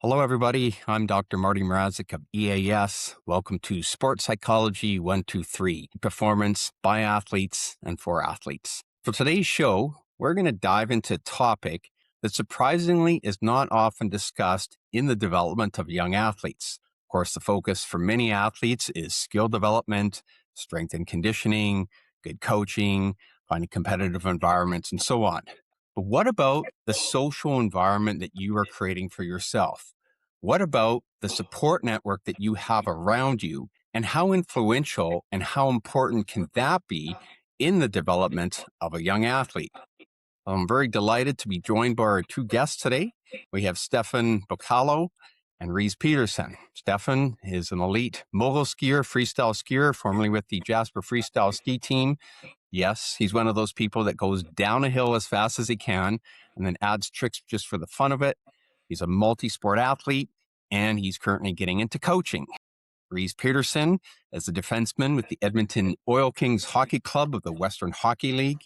Hello, everybody. I'm Dr. Marty Mrazek of EAS. Welcome to Sports Psychology 123, performance by athletes and for athletes. For today's show, we're going to dive into a topic that surprisingly is not often discussed in the development of young athletes. Of course, the focus for many athletes is skill development, strength and conditioning, good coaching, finding competitive environments, and so on. But what about the social environment that you are creating for yourself? What about the support network that you have around you, and how influential and how important can that be in the development of a young athlete? I'm very delighted to be joined by our two guests today. We have Stephan Bokalo and Rhys Pederson. Stephan is an elite mogul skier, freestyle skier, formerly with the Jasper Freestyle Ski Team. Yes, he's one of those people that goes down a hill as fast as he can and then adds tricks just for the fun of it. He's a multi-sport athlete, and he's currently getting into coaching. Rhys Pederson is a defenseman with the Edmonton Oil Kings Hockey Club of the Western Hockey League.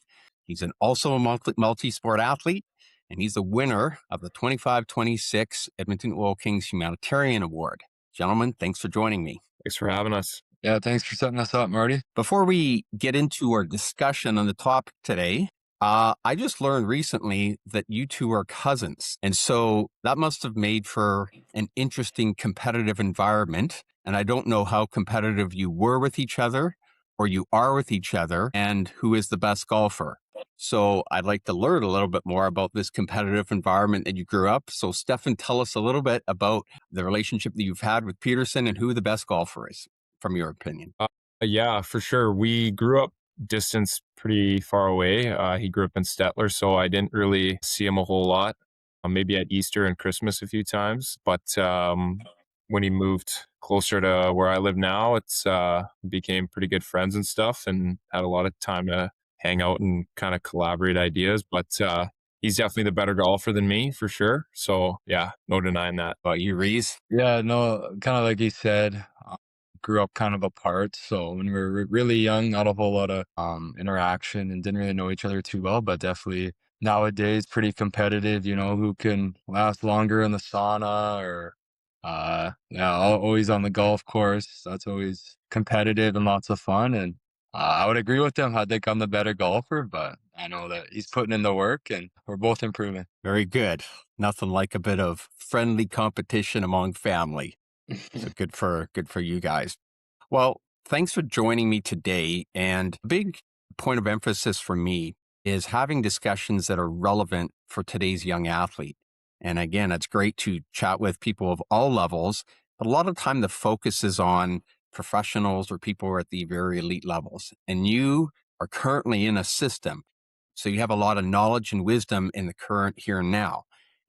He's also a multi-sport athlete, and he's the winner of the 25-26 Edmonton Oil Kings Humanitarian Award. Gentlemen, thanks for joining me. Thanks for having us. Yeah, thanks for setting us up, Marty. Before we get into our discussion on the topic today, I just learned recently that you two are cousins. And so that must have made for an interesting competitive environment. And I don't know how competitive you were with each other or you are with each other and who is the best golfer. So I'd like to learn a little bit more about this competitive environment that you grew up. So Stephan, tell us a little bit about the relationship that you've had with Pederson and who the best golfer is, from your opinion. Yeah, for sure. We grew up distance pretty far away. He grew up in Stettler, so I didn't really see him a whole lot. Maybe at Easter and Christmas a few times. But when he moved closer to where I live now, it's became pretty good friends and stuff, and had a lot of time to hang out and kind of collaborate ideas. But he's definitely the better golfer than me, for sure. So yeah, no denying that. About you, Rhys? Yeah, no, kind of like you said, grew up kind of apart. So when we were really young, not a whole lot of interaction and didn't really know each other too well, but definitely nowadays pretty competitive, who can last longer in the sauna or always on the golf course. That's always competitive and lots of fun. And I would agree with him. I think I'm the better golfer, but I know that he's putting in the work and we're both improving. Very good. Nothing like a bit of friendly competition among family. So good for you guys. Well, thanks for joining me today. And a big point of emphasis for me is having discussions that are relevant for today's young athlete. And again, it's great to chat with people of all levels, but a lot of time the focus is on professionals or people who are at the very elite levels. And you are currently in a system. So you have a lot of knowledge and wisdom in the current here and now.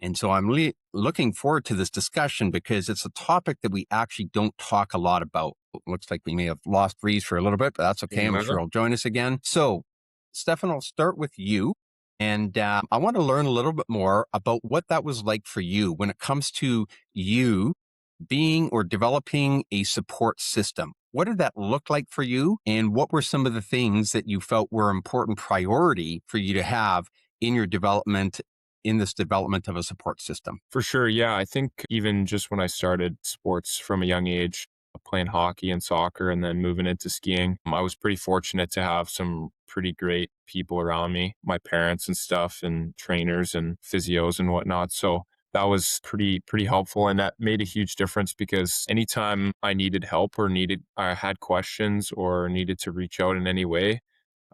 And so I'm really looking forward to this discussion because it's a topic that we actually don't talk a lot about. It looks like we may have lost Rhys for a little bit, but that's okay. I'm sure he'll join us again. So, Stephan, I'll start with you. And I want to learn a little bit more about what that was like for you when it comes to you being or developing a support system. What did that look like for you? And what were some of the things that you felt were important priority for you to have in your development, in this development of a support system? For sure. Yeah. I think even just when I started sports from a young age, playing hockey and soccer and then moving into skiing, I was pretty fortunate to have some pretty great people around me, my parents and stuff, and trainers and physios and whatnot. So that was pretty helpful. And that made a huge difference because anytime I needed help or I had questions or needed to reach out in any way,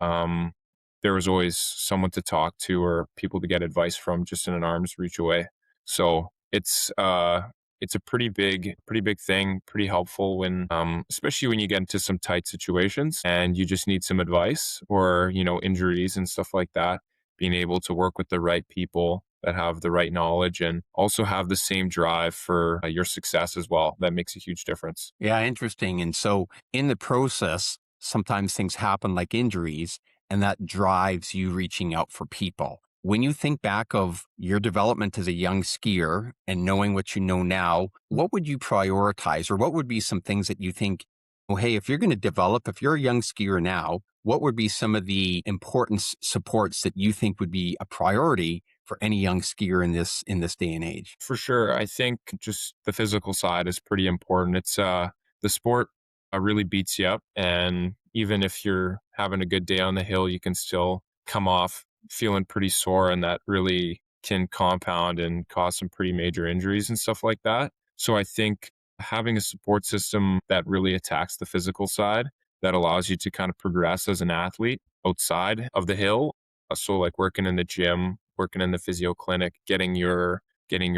there was always someone to talk to or people to get advice from just in an arm's reach away. So it's a pretty big thing, pretty helpful when, especially when you get into some tight situations and you just need some advice or, injuries and stuff like that, being able to work with the right people that have the right knowledge and also have the same drive for your success as well. That makes a huge difference. Yeah, interesting. And so in the process, sometimes things happen like injuries, and that drives you reaching out for people. When you think back of your development as a young skier and knowing what you know now, what would you prioritize, or what would be some things that you think, oh, hey, if you're going to develop, if you're a young skier now, what would be some of the important supports that you think would be a priority for any young skier in this day and age? For sure. I think just the physical side is pretty important. It's the sport really beats you up, and even if you're having a good day on the hill, you can still come off feeling pretty sore, and that really can compound and cause some pretty major injuries and stuff like that. So I think having a support system that really attacks the physical side, that allows you to kind of progress as an athlete outside of the hill. So like working in the gym, working in the physio clinic, getting your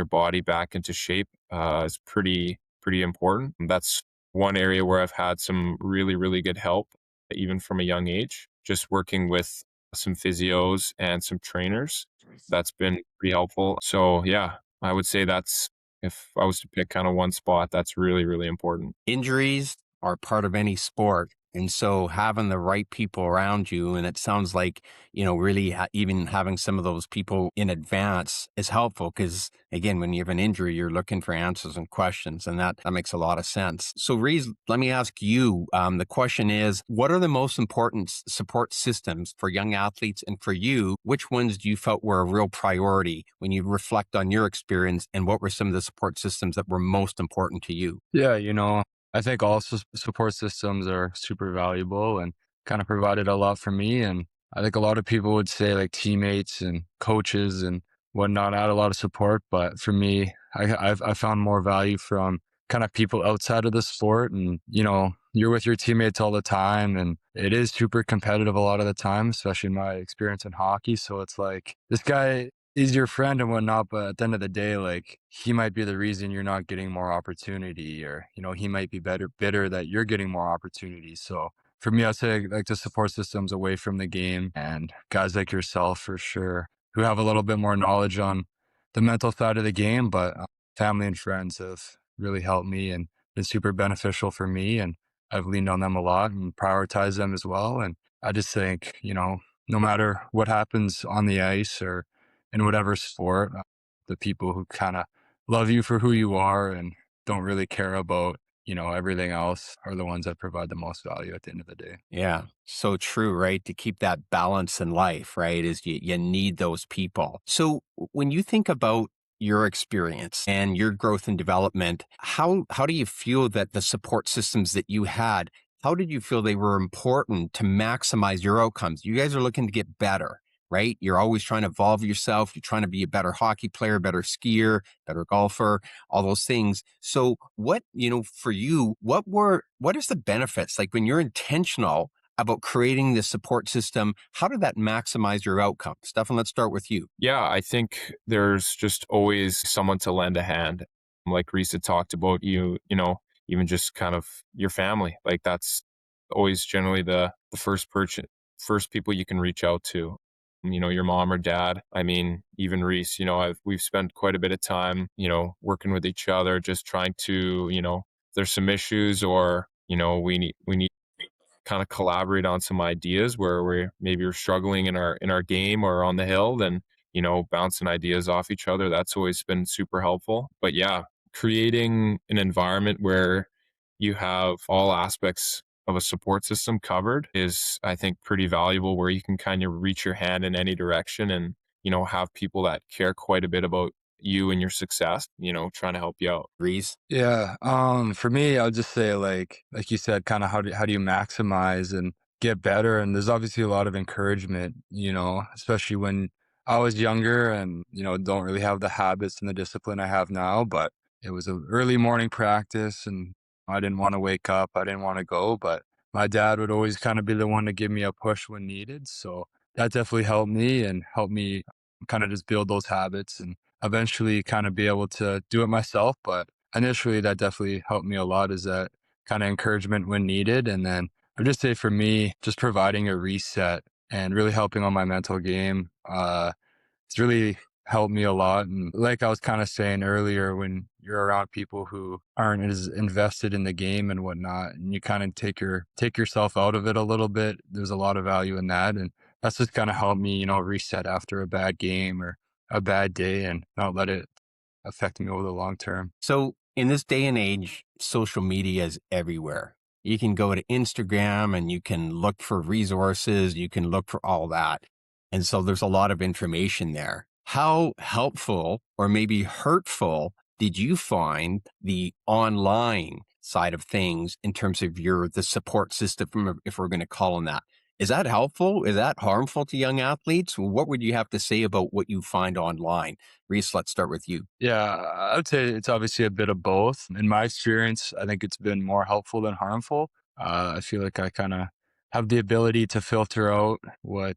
body back into shape is pretty important. And that's one area where I've had some really good help, even from a young age. Just working with some physios and some trainers, that's been pretty helpful. So yeah, I would say that's, if I was to pick kind of one spot, that's really important. Injuries are part of any sport. And so having the right people around you, and it sounds like, really even having some of those people in advance is helpful because, again, when you have an injury, you're looking for answers and questions, and that makes a lot of sense. So, Rhys, let me ask you, the question is, what are the most important support systems for young athletes? And for you, which ones do you felt were a real priority when you reflect on your experience, and what were some of the support systems that were most important to you? Yeah, I think all support systems are super valuable and kind of provided a lot for me. And I think a lot of people would say like teammates and coaches and whatnot add a lot of support. But for me, I found more value from kind of people outside of the sport. And, you're with your teammates all the time. And it is super competitive a lot of the time, especially in my experience in hockey. So it's like this guy is your friend and whatnot, but at the end of the day, like he might be the reason you're not getting more opportunity, or he might be bitter that you're getting more opportunities. So for me, I'd say like the support systems away from the game and guys like yourself for sure who have a little bit more knowledge on the mental side of the game, but family and friends have really helped me and been super beneficial for me, and I've leaned on them a lot and prioritized them as well. And I just think no matter what happens on the ice or in whatever sport, the people who kind of love you for who you are and don't really care about, everything else are the ones that provide the most value at the end of the day. Yeah, so true, right? To keep that balance in life, right? Is you need those people. So when you think about your experience and your growth and development, how do you feel that the support systems that you had, how did you feel they were important to maximize your outcomes? You guys are looking to get better, right? You're always trying to evolve yourself. You're trying to be a better hockey player, better skier, better golfer, all those things. So what, for you, what is the benefits? Like when you're intentional about creating this support system, how did that maximize your outcome? Stephan, let's start with you. Yeah, I think there's just always someone to lend a hand. Like Rhys had talked about, even just kind of your family. Like that's always generally the first people you can reach out to. Your mom or dad. I mean, even Rhys, we've spent quite a bit of time, working with each other, just trying to, there's some issues, or, we need kind of collaborate on some ideas where we're struggling in our game or on the hill, then bouncing ideas off each other. That's always been super helpful. But yeah, creating an environment where you have all aspects of a support system covered is, I think, pretty valuable, where you can kind of reach your hand in any direction and have people that care quite a bit about you and your success, trying to help you out. Rhys? Yeah. For me, I'll just say like you said, kind of how do you maximize and get better? And there's obviously a lot of encouragement, especially when I was younger and, don't really have the habits and the discipline I have now, but it was an early morning practice and I didn't want to wake up. I didn't want to go, but my dad would always kind of be the one to give me a push when needed. So that definitely helped me kind of just build those habits and eventually kind of be able to do it myself. But initially that definitely helped me a lot, is that kind of encouragement when needed. And then I'd just say for me, just providing a reset and really helping on my mental game. It's really helped me a lot. And like I was kind of saying earlier, when you're around people who aren't as invested in the game and whatnot, and you kind of take yourself out of it a little bit, there's a lot of value in that. And that's just kind of helped me, reset after a bad game or a bad day and not let it affect me over the long term. So in this day and age, social media is everywhere. You can go to Instagram and you can look for resources. You can look for all that. And so there's a lot of information there. how helpful or maybe hurtful did you find the online side of things in terms of the support system, if we're going to call them that? Is that helpful? Is that harmful to young athletes? What would you have to say about what you find online? Rhys, let's start with you. Yeah, I would say it's obviously a bit of both. In my experience, I think it's been more helpful than harmful. I feel like I kind of have the ability to filter out what,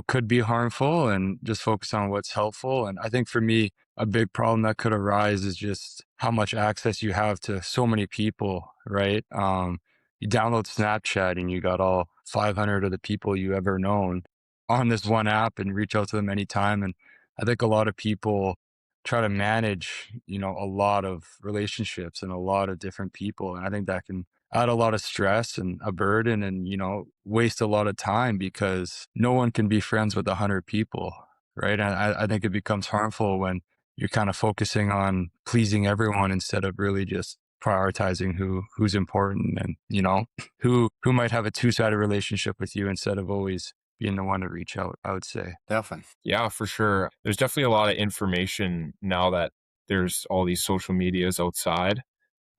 could be harmful and just focus on what's helpful. And I think for me, a big problem that could arise is just how much access you have to so many people, right? You download Snapchat and you got all 500 of the people you ever known on this one app and reach out to them anytime. And I think a lot of people try to manage, a lot of relationships and a lot of different people. And I think that can add a lot of stress and a burden and, waste a lot of time because no one can be friends with 100 people, right? And I think it becomes harmful when you're kind of focusing on pleasing everyone instead of really just prioritizing who's important and, who might have a two-sided relationship with you instead of always being the one to reach out, I would say. Stephan. Yeah, for sure. There's definitely a lot of information now that there's all these social medias outside.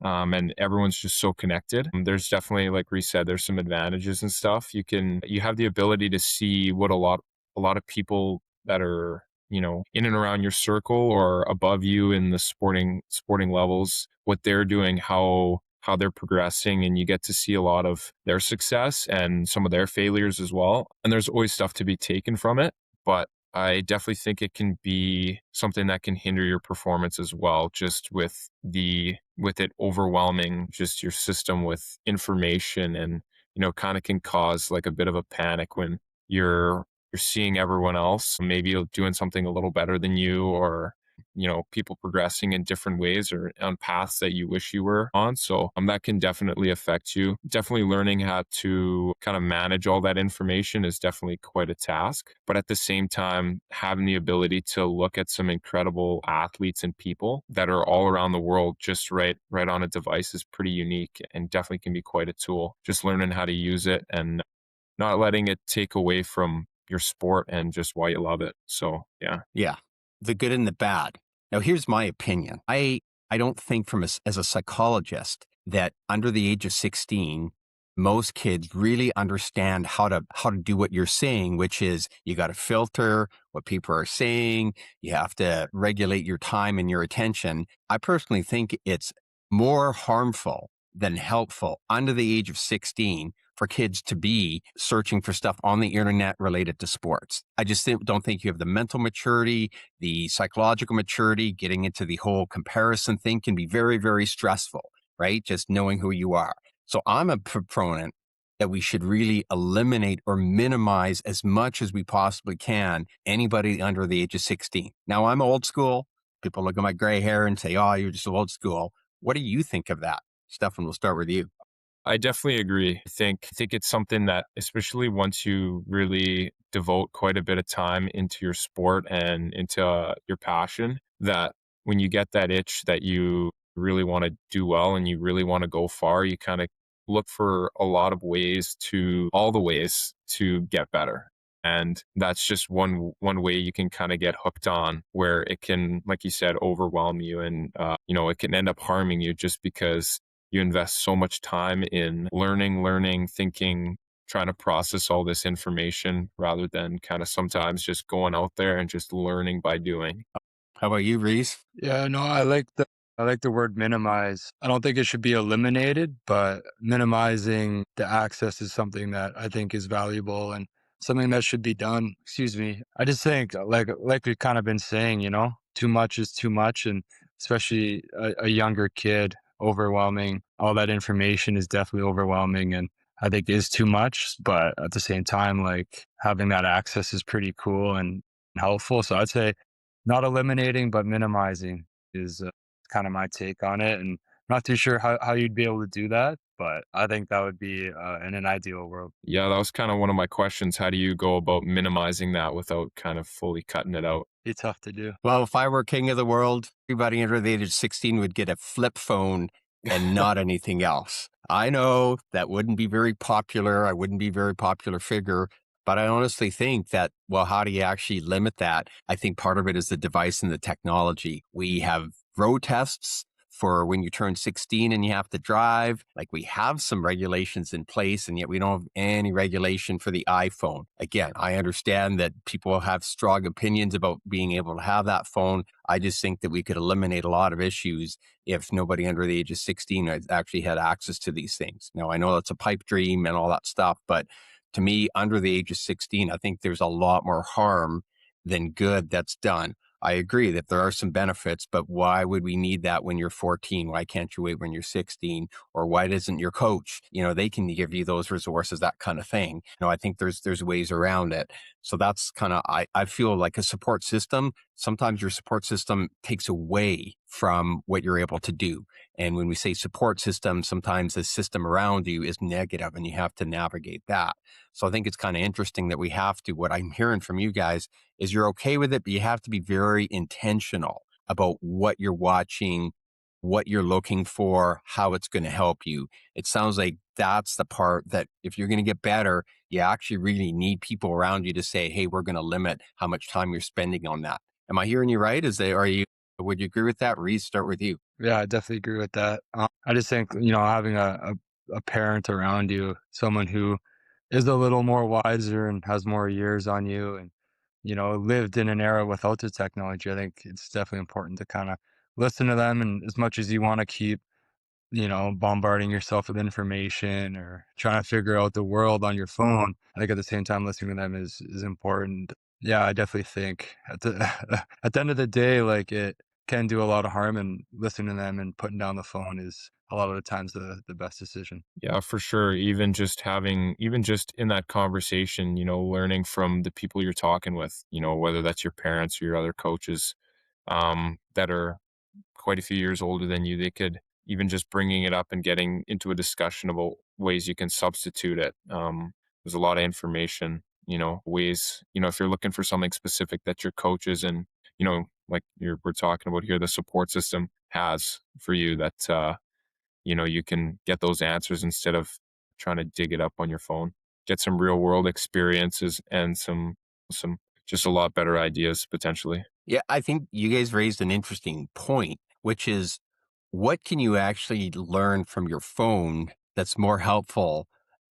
And everyone's just so connected. There's definitely, like Rhys said, there's some advantages and stuff. You have the ability to see what a lot of people that are, in and around your circle or above you in the sporting levels, what they're doing, how they're progressing, and you get to see a lot of their success and some of their failures as well. And there's always stuff to be taken from it, but I definitely think it can be something that can hinder your performance as well, just with it overwhelming just your system with information and, kind of can cause like a bit of a panic when you're seeing everyone else maybe doing something a little better than you, or people progressing in different ways or on paths that you wish you were on. So that can definitely affect you. Definitely learning how to kind of manage all that information is definitely quite a task. But at the same time, having the ability to look at some incredible athletes and people that are all around the world just right on a device is pretty unique and definitely can be quite a tool. Just learning how to use it and not letting it take away from your sport and just why you love it. So, yeah. Yeah. The good and the bad. Now, here's my opinion. I don't think as a psychologist that under the age of 16, most kids really understand how to do what you're saying, which is you got to filter what people are saying. You have to regulate your time and your attention. I personally think it's more harmful than helpful under the age of 16 for kids to be searching for stuff on the internet related to sports. I just don't think you have the mental maturity, the psychological maturity. Getting into the whole comparison thing can be very, very stressful, right? Just knowing who you are. So I'm a proponent that we should really eliminate or minimize as much as we possibly can anybody under the age of 16. Now, I'm old school. People look at my gray hair and say, oh, you're just old school. What do you think of that? Stephan, we'll start with you. I definitely agree. I think it's something that, especially once you really devote quite a bit of time into your sport and into your passion, that when you get that itch that you really want to do well and you really want to go far, you kind of look for all the ways to get better. And that's just one way you can kind of get hooked on, where it can, like you said, overwhelm you and, it can end up harming you just because you invest so much time in learning, thinking, trying to process all this information rather than kind of sometimes just going out there and just learning by doing. How about you, Rhys? Yeah, no, I like the word minimize. I don't think it should be eliminated, but minimizing the access is something that I think is valuable and something that should be done. Excuse me. I just think like we've kind of been saying, too much is too much, and especially a younger kid, overwhelming. All that information is definitely overwhelming and I think is too much, but at the same time, like having that access is pretty cool and helpful. So I'd say not eliminating, but minimizing is kind of my take on it. And I'm not too sure how you'd be able to do that, but I think that would be in an ideal world. Yeah, that was kind of one of my questions. How do you go about minimizing that without kind of fully cutting it out? It's tough to do. Well, if I were king of the world, everybody under the age of 16 would get a flip phone and not anything else. I know that wouldn't be very popular. I wouldn't be a very popular figure. But I honestly think that, well, how do you actually limit that? I think part of it is the device and the technology. We have road tests for when you turn 16 and you have to drive. Like, we have some regulations in place, and yet we don't have any regulation for the iPhone. Again, I understand that people have strong opinions about being able to have that phone. I just think that we could eliminate a lot of issues if nobody under the age of 16 had actually had access to these things. Now, I know that's a pipe dream and all that stuff, but to me, under the age of 16, I think there's a lot more harm than good that's done. I agree that there are some benefits, but why would we need that when you're 14? Why can't you wait when you're 16? Or why doesn't your coach, they can give you those resources, that kind of thing. I think there's ways around it. So that's kind of, I feel like a support system, sometimes your support system takes away from what you're able to do. And when we say support system, sometimes the system around you is negative and you have to navigate that. So I think it's kind of interesting that we have to, what I'm hearing from you guys is you're okay with it, but you have to be very intentional about what you're watching, what you're looking for, how it's going to help you. It sounds like that's the part that if you're going to get better, you actually really need people around you to say, hey, we're going to limit how much time you're spending on that. Am I hearing you right? Would you agree with that? Rhys, start with you. Yeah, I definitely agree with that. I just think, having a parent around you, someone who is a little more wiser and has more years on you and, lived in an era without the technology, I think it's definitely important to kind of listen to them. And as much as you want to keep, bombarding yourself with information or trying to figure out the world on your phone, I think at the same time, listening to them is important. Yeah, I definitely think at the, at the end of the day, like it can do a lot of harm, and listening to them and putting down the phone is a lot of the times the best decision. Yeah, for sure. Even just in that conversation, learning from the people you're talking with, whether that's your parents or your other coaches, that are quite a few years older than you, they could even just bringing it up and getting into a discussion about ways you can substitute it. There's a lot of information, ways, if you're looking for something specific that your coaches and, like we're talking about here, the support system has for you that, you can get those answers instead of trying to dig it up on your phone. Get some real world experiences and some just a lot better ideas potentially. Yeah, I think you guys raised an interesting point, which is what can you actually learn from your phone that's more helpful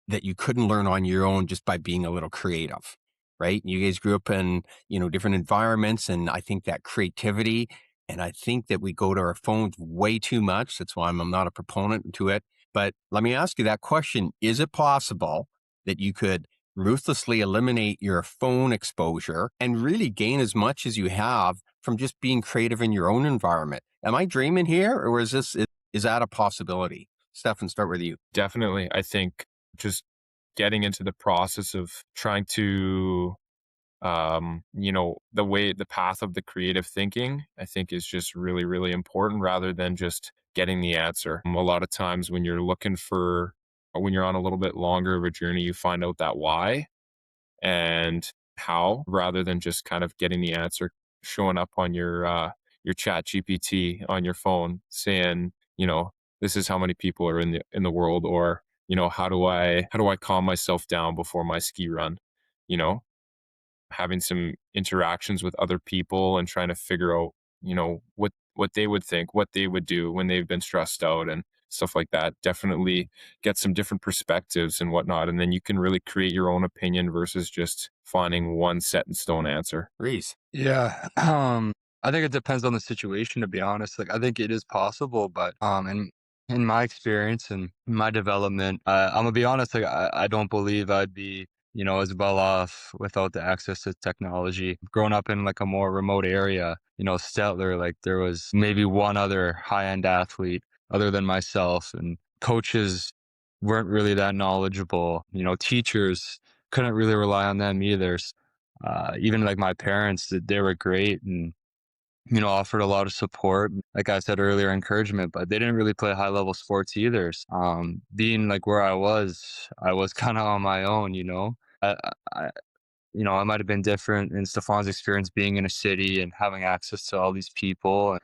that you couldn't learn on your own just by being a little creative, right? You guys grew up in, different environments, and I think that creativity, and I think that we go to our phones way too much. That's why I'm not a proponent to it. But let me ask you that question. Is it possible that you could ruthlessly eliminate your phone exposure and really gain as much as you have from just being creative in your own environment? Am I dreaming here, or is that a possibility? Stephan, start with you. Definitely. I think just getting into the process of trying to the path of the creative thinking, I think is just really, really important rather than just getting the answer. A lot of times when when you're on a little bit longer of a journey, you find out that why and how rather than just kind of getting the answer showing up on your chat GPT on your phone saying, this is how many people are in the world, or, how do I calm myself down before my ski run? You know, having some interactions with other people and trying to figure out, what they would think, what they would do when they've been stressed out and stuff like that. Definitely get some different perspectives and whatnot. And then you can really create your own opinion versus just finding one set in stone answer. Rhys. Yeah. I think it depends on the situation, to be honest. Like, I think it is possible, but in my experience and my development, I'm gonna be honest. Like, I don't believe I'd be, as well off without the access to technology. Growing up in like a more remote area, Stettler, like there was maybe one other high end athlete other than myself, and coaches weren't really that knowledgeable. Teachers couldn't really rely on them either. Even like my parents, they were great and, offered a lot of support. Like I said earlier, encouragement, but they didn't really play high level sports either. Being like where I was kind of on my own, I, it might have been different in Stephan's experience being in a city and having access to all these people.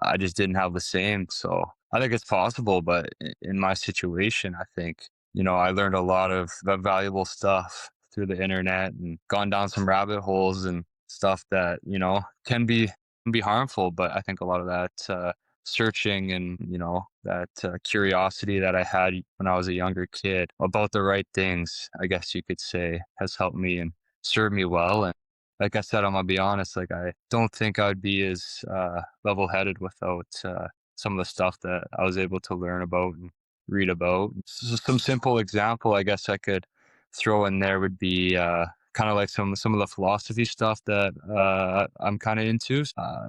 I just didn't have the same. So I think it's possible, but in my situation, I think, I learned a lot of valuable stuff through the internet and gone down some rabbit holes and stuff that, can be harmful. But I think a lot of that searching and, that curiosity that I had when I was a younger kid about the right things, I guess you could say, has helped me and served me well. And like I said, I'm gonna be honest, like I don't think I'd be as level-headed without some of the stuff that I was able to learn about and read about. Some simple example I guess I could throw in there would be kind of like some of the philosophy stuff that I'm kind of into.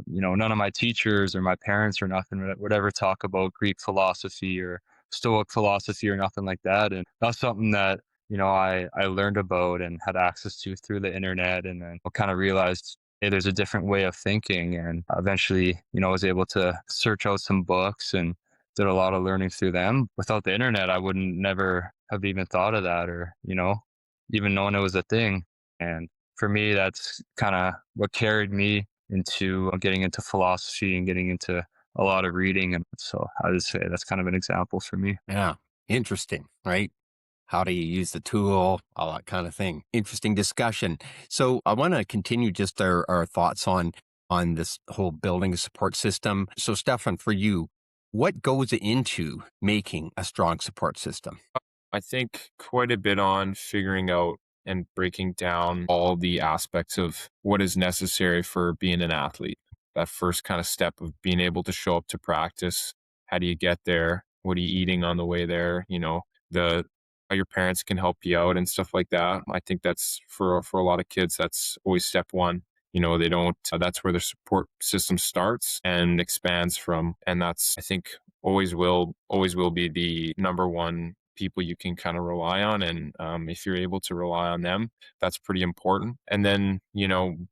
None of my teachers or my parents or nothing would ever talk about Greek philosophy or Stoic philosophy or nothing like that. And that's something that I learned about and had access to through the internet, and then I kind of realized, hey, there's a different way of thinking, and eventually, was able to search out some books and did a lot of learning through them. Without the internet, I wouldn't never have even thought of that, or even known it was a thing. And for me, that's kind of what carried me into getting into philosophy and getting into a lot of reading. And so I would say that's kind of an example for me. Yeah. Interesting, right? How do you use the tool? All that kind of thing. Interesting discussion. So I want to continue just our thoughts on this whole building a support system. So Stephan, for you, what goes into making a strong support system? I think quite a bit on figuring out and breaking down all the aspects of what is necessary for being an athlete. That first kind of step of being able to show up to practice. How do you get there? What are you eating on the way there? The how your parents can help you out and stuff like that. I think that's for a lot of kids, that's always step one. They don't, that's where their support system starts and expands from. And that's, I think, always will be the number one people you can kind of rely on. And if you're able to rely on them, that's pretty important. And then,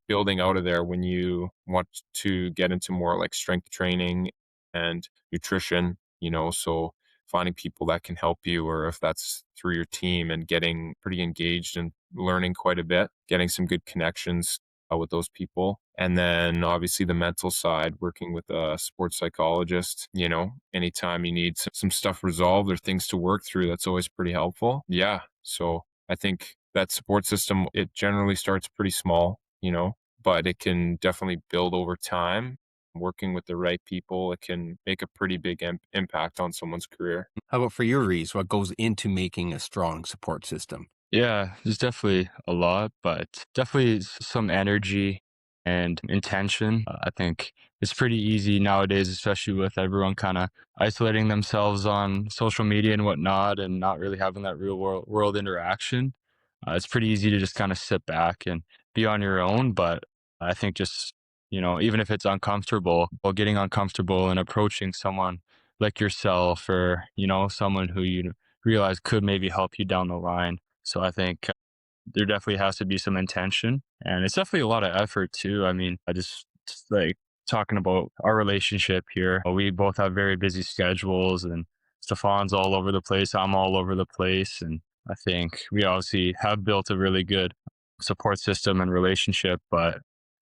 building out of there when you want to get into more like strength training and nutrition, so finding people that can help you, or if that's through your team, and getting pretty engaged and learning quite a bit, getting some good connections with those people. And then obviously the mental side, working with a sports psychologist, anytime you need some stuff resolved or things to work through, that's always pretty helpful. Yeah. So I think that support system, it generally starts pretty small, but it can definitely build over time. Working with the right people, it can make a pretty big impact on someone's career. How about for your Rhys? What goes into making a strong support system? Yeah, there's definitely a lot, but definitely some energy and intention. I think it's pretty easy nowadays, especially with everyone kind of isolating themselves on social media and whatnot and not really having that real world interaction. It's pretty easy to just kind of sit back and be on your own. But I think just, even if it's uncomfortable, well, getting uncomfortable and approaching someone like yourself, or, someone who you realize could maybe help you down the line. So I think there definitely has to be some intention, and it's definitely a lot of effort too. I mean, I just like talking about our relationship here. We both have very busy schedules, and Stephan's all over the place. I'm all over the place. And I think we obviously have built a really good support system and relationship, but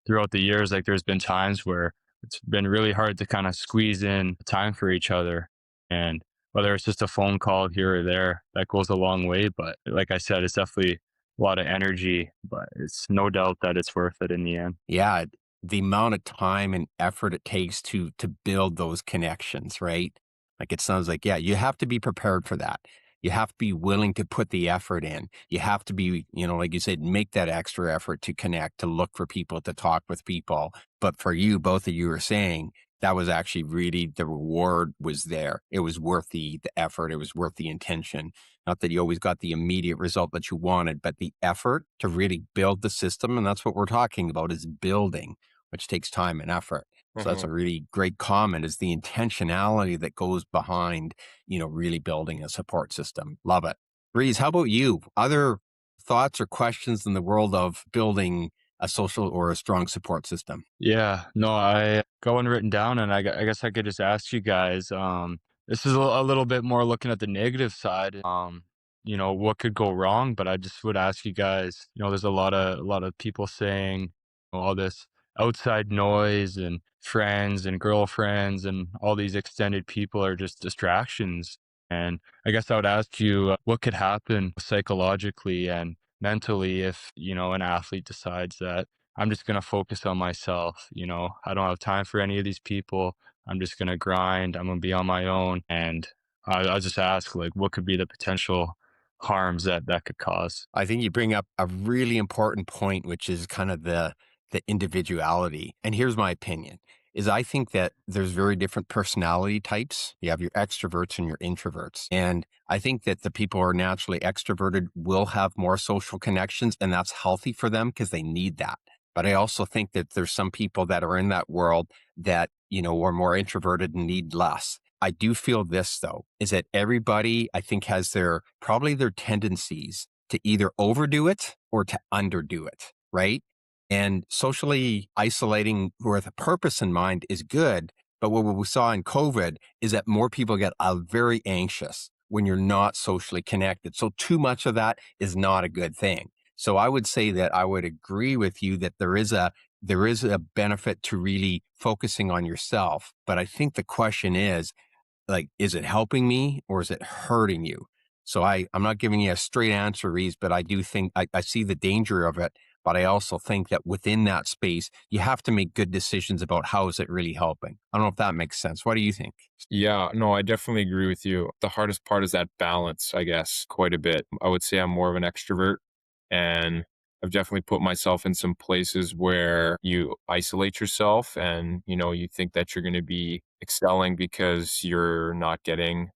throughout the years, like there's been times where it's been really hard to kind of squeeze in time for each other. And whether it's just a phone call here or there, that goes a long way. But like I said, it's definitely a lot of energy, but it's no doubt that it's worth it in the end. Yeah, the amount of time and effort it takes to build those connections, right? Like it sounds like, yeah, you have to be prepared for that. You have to be willing to put the effort in. You have to be, like you said, make that extra effort to connect, to look for people, to talk with people. But for you, both of you are saying that was actually really the reward was there. It was worth the effort. It was worth the intention. Not that you always got the immediate result that you wanted, but the effort to really build the system. And that's what we're talking about, is building, which takes time and effort. So that's a really great comment, is the intentionality that goes behind, really building a support system. Love it. Rhys, how about you? Other thoughts or questions in the world of building a social or a strong support system? Yeah, no, I got one written down, and I guess I could just ask you guys. This is a little bit more looking at the negative side. What could go wrong, but I just would ask you guys. There's a lot of people saying all this outside noise and friends and girlfriends and all these extended people are just distractions. And I guess I would ask you, what could happen psychologically and mentally if, an athlete decides that I'm just going to focus on myself. I don't have time for any of these people. I'm just going to grind. I'm going to be on my own. And I'll just ask, like, what could be the potential harms that could cause? I think you bring up a really important point, which is kind of the individuality. And here's my opinion is I think that there's very different personality types. You have your extroverts and your introverts. And I think that the people who are naturally extroverted will have more social connections, and that's healthy for them because they need that. But I also think that there's some people that are in that world that, are more introverted and need less. I do feel this though, is that everybody I think has probably their tendencies to either overdo it or to underdo it, right? And socially isolating with a purpose in mind is good. But what we saw in COVID is that more people get very anxious when you're not socially connected. So too much of that is not a good thing. So I would say that I would agree with you that there is a benefit to really focusing on yourself. But I think the question is, like, is it helping me or is it hurting you? So I'm not giving you a straight answer, Rhys, but I do think I see the danger of it. But I also think that within that space, you have to make good decisions about how is it really helping. I don't know if that makes sense. What do you think? Yeah, no, I definitely agree with you. The hardest part is that balance, I guess, quite a bit. I would say I'm more of an extrovert, and I've definitely put myself in some places where you isolate yourself and, you think that you're going to be excelling because you're not getting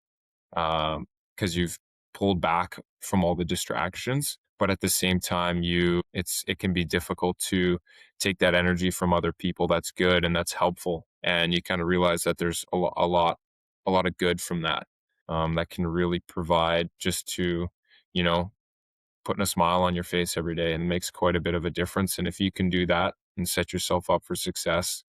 because you've pulled back from all the distractions. But at the same time, it can be difficult to take that energy from other people. That's good and that's helpful, and you kind of realize that there's a lot of good from that that can really provide just to you know putting a smile on your face every day, and makes quite a bit of a difference. And if you can do that and set yourself up for success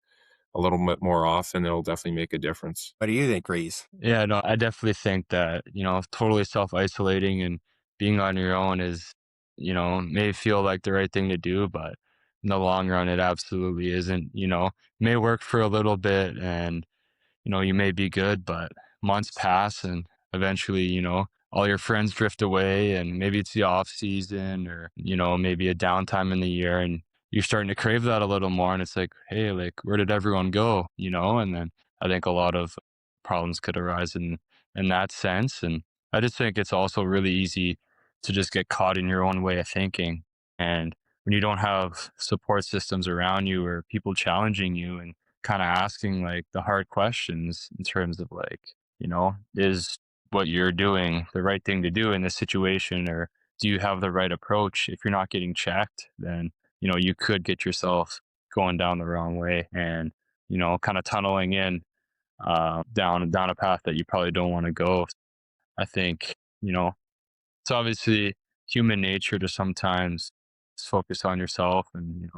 a little bit more often, it'll definitely make a difference. What do you think, Rhys? Yeah, no, I definitely think that, totally self-isolating and being on your own is, may feel like the right thing to do, but in the long run, it absolutely isn't. May work for a little bit and you may be good, but months pass and eventually, all your friends drift away and maybe it's the off season or, maybe a downtime in the year and you're starting to crave that a little more. And it's like, hey, like, where did everyone go? And then I think a lot of problems could arise in that sense. And I just think it's also really easy to just get caught in your own way of thinking. And when you don't have support systems around you or people challenging you and kind of asking like the hard questions in terms of like, is what you're doing the right thing to do in this situation? Or do you have the right approach? If you're not getting checked, then, you could get yourself going down the wrong way and, kind of tunneling in down a path that you probably don't want to go. I think, it's obviously human nature to sometimes focus on yourself and,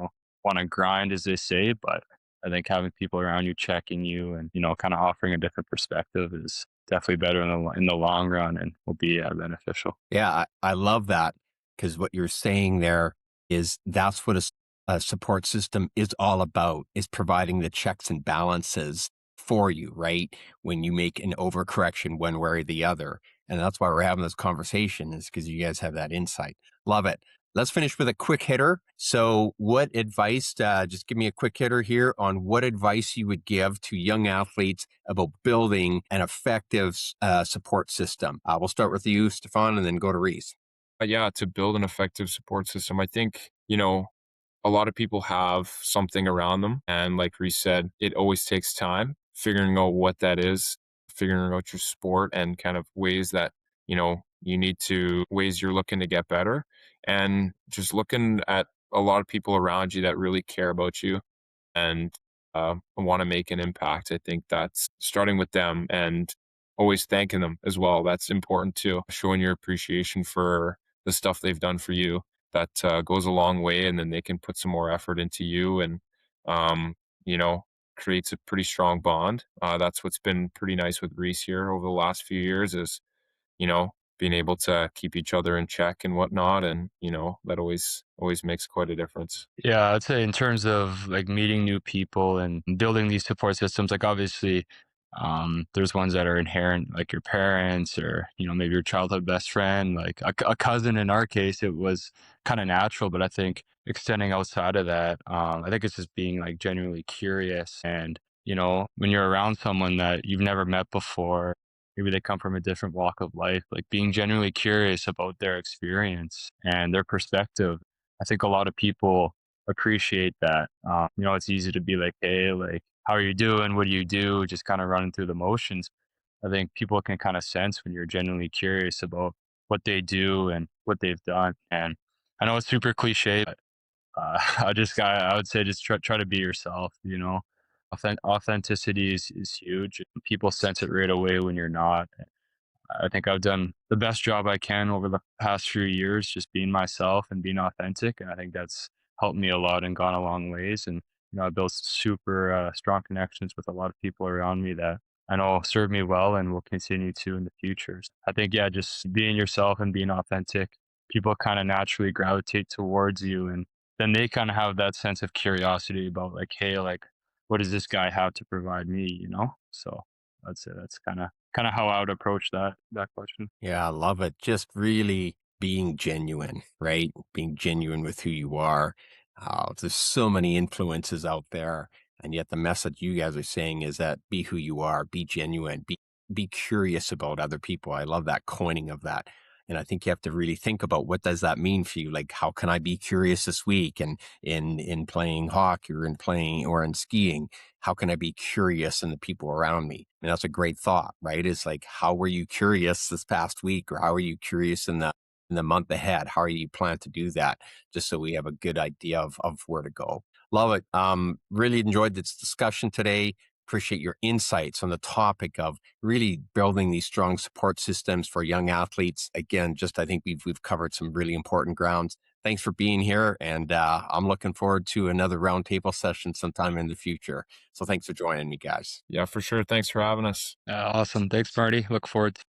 want to grind, as they say. But I think having people around you checking you and, kind of offering a different perspective is definitely better in the long run and will be beneficial. Yeah, I love that because what you're saying there is that's what a support system is all about, is providing the checks and balances for you, right? When you make an overcorrection one way or the other. And that's why we're having this conversation, is because you guys have that insight. Love it. Let's finish with a quick hitter. So what advice, just give me a quick hitter here on what advice you would give to young athletes about building an effective support system. We'll start with you, Stephan, and then go to Rhys. Yeah, to build an effective support system, I think, a lot of people have something around them. And like Rhys said, it always takes time figuring out what that is, figuring out your sport and kind of ways that, ways you're looking to get better. And just looking at a lot of people around you that really care about you and want to make an impact. I think that's starting with them and always thanking them as well. That's important too. Showing your appreciation for the stuff they've done for you, that goes a long way, and then they can put some more effort into you and, um, you know, creates a pretty strong bond. That's what's been pretty nice with Rhys here over the last few years is, being able to keep each other in check and whatnot. And, that always makes quite a difference. Yeah, I'd say in terms of like meeting new people and building these support systems, like obviously There's ones that are inherent, like your parents or, maybe your childhood best friend, like a cousin. In our case, it was kind of natural, but I think extending outside of that, I think it's just being like genuinely curious. And, when you're around someone that you've never met before, maybe they come from a different walk of life, like being genuinely curious about their experience and their perspective. I think a lot of people appreciate that. It's easy to be like, hey, like, how are you doing? What do you do? Just kind of running through the motions. I think people can kind of sense when you're genuinely curious about what they do and what they've done. And I know it's super cliche, but I would say just try to be yourself. Authenticity is huge. People sense it right away when you're not. I think I've done the best job I can over the past few years, just being myself and being authentic. And I think that's helped me a lot and gone a long ways. And, I built super strong connections with a lot of people around me that I know served me well and will continue to in the future. I think, yeah, just being yourself and being authentic, people kind of naturally gravitate towards you. And then they kind of have that sense of curiosity about like, hey, like, what does this guy have to provide me? So I'd say that's kind of how I would approach that question. Yeah, I love it. Just really being genuine, right? Being genuine with who you are. There's so many influences out there, and yet the message you guys are saying is that be who you are, be genuine, be curious about other people. I love that coining of that. And I think you have to really think about what does that mean for you? Like, how can I be curious this week? And in playing hockey or in skiing, how can I be curious in the people around me? And that's a great thought, right? It's like, how were you curious this past week, or how are you curious in the month ahead? How are you plan to do that? Just so we have a good idea of where to go. Love it. Really enjoyed this discussion today. Appreciate your insights on the topic of really building these strong support systems for young athletes. Again, just I think we've covered some really important grounds. Thanks for being here, and I'm looking forward to another roundtable session sometime in the future. So thanks for joining me, guys. Yeah, for sure. Thanks for having us. Awesome. Thanks, Marty. Look forward to